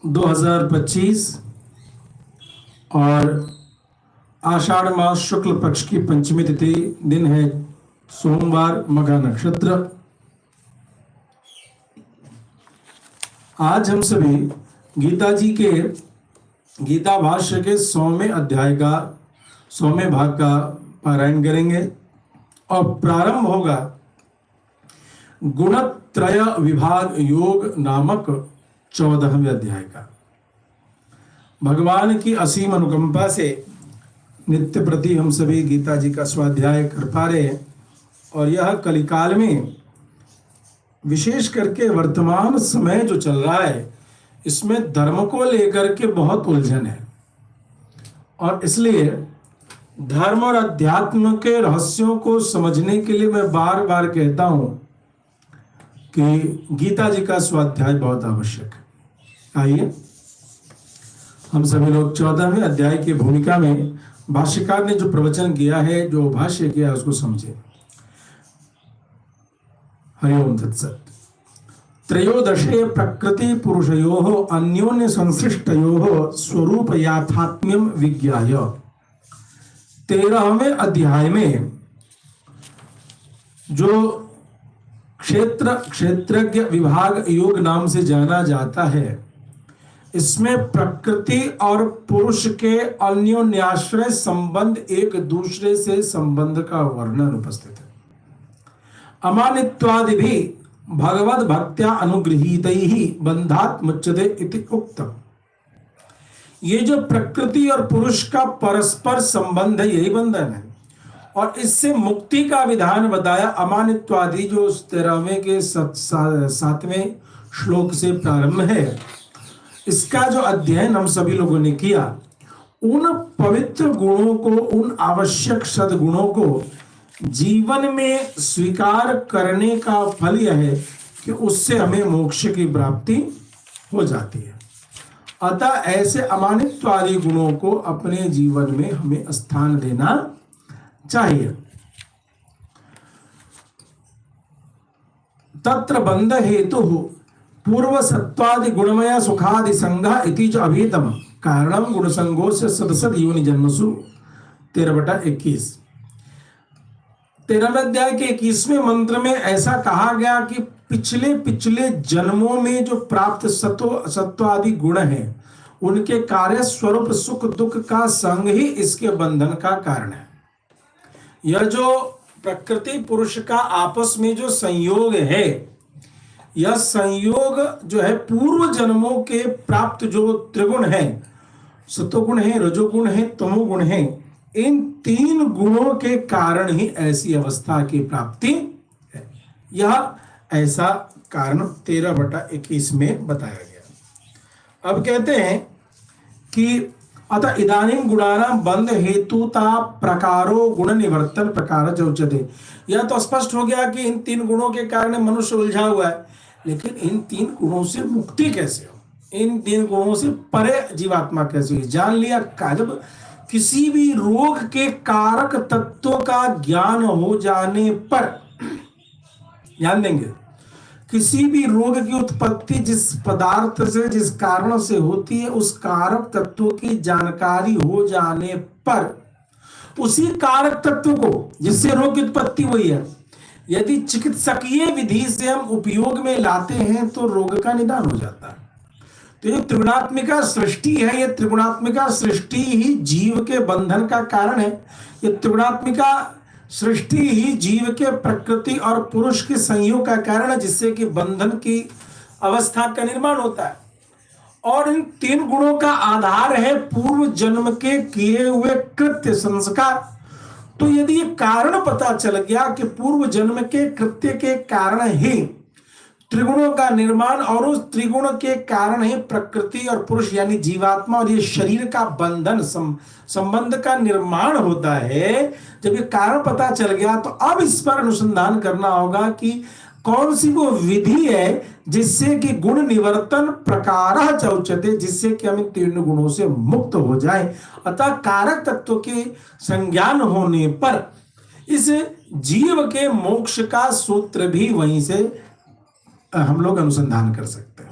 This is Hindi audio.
2025 और आषाढ़ मास शुक्ल पक्ष की पंचमी तिथि, दिन है सोमवार, मघा नक्षत्र। आज हम सभी गीता जी के गीता भाष्य के 100वें अध्याय का 100वें भाग का पारायण करेंगे और प्रारंभ होगा गुणत्रय विभाग योग नामक 14वें अध्याय का। भगवान की असीम अनुकंपा से नित्य प्रति हम सभी गीता जी का स्वाध्याय कर पा रहे हैं और यह कलिकाल में विशेष करके वर्तमान समय जो चल रहा है इसमें धर्म को लेकर के बहुत उलझन है और इसलिए धर्म और अध्यात्म के रहस्यों को समझने के लिए मैं बार बार कहता हूं कि गीता जी का स्वाध्याय बहुत आवश्यक है। आइए हम सभी लोग 14वें अध्याय की भूमिका में भाष्यकार ने जो प्रवचन किया है, जो भाष्य किया है, उसको समझे। हरिओम तत्सत। त्रयोदशे प्रकृति पुरुषयोः अन्योन्य संश्लिष्टयोः स्वरूप याथात्म्यम विज्ञाय। 13वें अध्याय में जो क्षेत्रज्ञ विभाग योग नाम से जाना जाता है, इसमें प्रकृति और पुरुष के अन्योन्याश्रय संबंध, एक दूसरे से संबंध का वर्णन उपस्थित है। अमानित्वादि भी भगवद भक्त्या अनुगृहीतैहि बंधात् मुच्यते इति उक्तम्। ये जो प्रकृति और पुरुष का परस्पर संबंध है, यही बंधन है और इससे मुक्ति का विधान बताया। अमानित्वादि जो 13वें के 7वें श्लोक से प्रारंभ है, इसका जो अध्ययन हम सभी लोगों ने किया, उन पवित्र गुणों को, उन आवश्यक सद्गुणों को जीवन में स्वीकार करने का फल यह है कि उससे हमें मोक्ष की प्राप्ति हो जाती है। अतः ऐसे अमानित्वादि गुणों को अपने जीवन में हमें स्थान देना चाहिए। तत्र बंध हेतु पूर्व सत्वादि गुणमय सुखादि संघ इति च अभीतम कारणम गुण संगो से सदसद योनि जन्मसु। 13/21। 13वें अध्याय के 21वें मंत्र में ऐसा कहा गया कि पिछले जन्मों में जो प्राप्त सत्वादि गुण हैं, उनके कार्य स्वरूप सुख दुख का संग ही इसके बंधन का कारण है। यह जो प्रकृति पुरुष का आपस में जो संयोग है, यह संयोग जो है पूर्व जन्मों के प्राप्त जो त्रिगुण है, सतोगुण है, रजोगुण है, तमोगुण है, इन 3 गुणों के कारण ही ऐसी अवस्था की प्राप्ति है। यह ऐसा कारण 13/21 में बताया गया। अब कहते हैं कि अतः इदानीं गुणानां बंध हेतुता प्रकारो गुण निवर्तन प्रकार उच्यते। यह तो स्पष्ट हो गया कि इन 3 गुणों के कारण मनुष्य उलझा हुआ है, लेकिन इन 3 गुणों से मुक्ति कैसे हो, इन 3 गुणों से परे जीवात्मा कैसे हो, जान लिया। जब किसी भी रोग के कारक तत्वों का ज्ञान हो जाने पर, ध्यान देंगे, किसी भी रोग की उत्पत्ति जिस पदार्थ से, जिस कारण से होती है, उस कारक तत्व की जानकारी हो जाने पर उसी कारक तत्व को, जिससे रोग की उत्पत्ति हुई है, यदि चिकित्सकीय विधि से हम उपयोग में लाते हैं तो रोग का निदान हो जाता है। तो ये त्रिगुणात्मिका सृष्टि है, ये त्रिगुणात्मिका सृष्टि ही जीव के बंधन का कारण है। ये त्रिगुणात्मिका सृष्टि ही जीव के प्रकृति और पुरुष के संयोग का कारण है, जिससे कि बंधन की अवस्था का निर्माण होता है। और इन 3 गुणों का आधार है पूर्व जन्म के किए हुए कृत्य संस्कार। तो यदि ये कारण पता चल गया कि पूर्व जन्म के कृत्य के कारण ही त्रिगुणों का निर्माण और उस त्रिगुण के कारण ही प्रकृति और पुरुष यानी जीवात्मा और ये शरीर का बंधन संबंध का निर्माण होता है, जब ये कारण पता चल गया तो अब इस पर अनुसंधान करना होगा कि कौन सी वो विधि है जिससे कि गुण निवर्तन प्रकार चौचते, जिससे कि हम इन 3 गुणों से मुक्त हो जाएं। अतः कारक तत्व के संज्ञान होने पर इस जीव के मोक्ष का सूत्र भी वहीं से हम लोग अनुसंधान कर सकते हैं।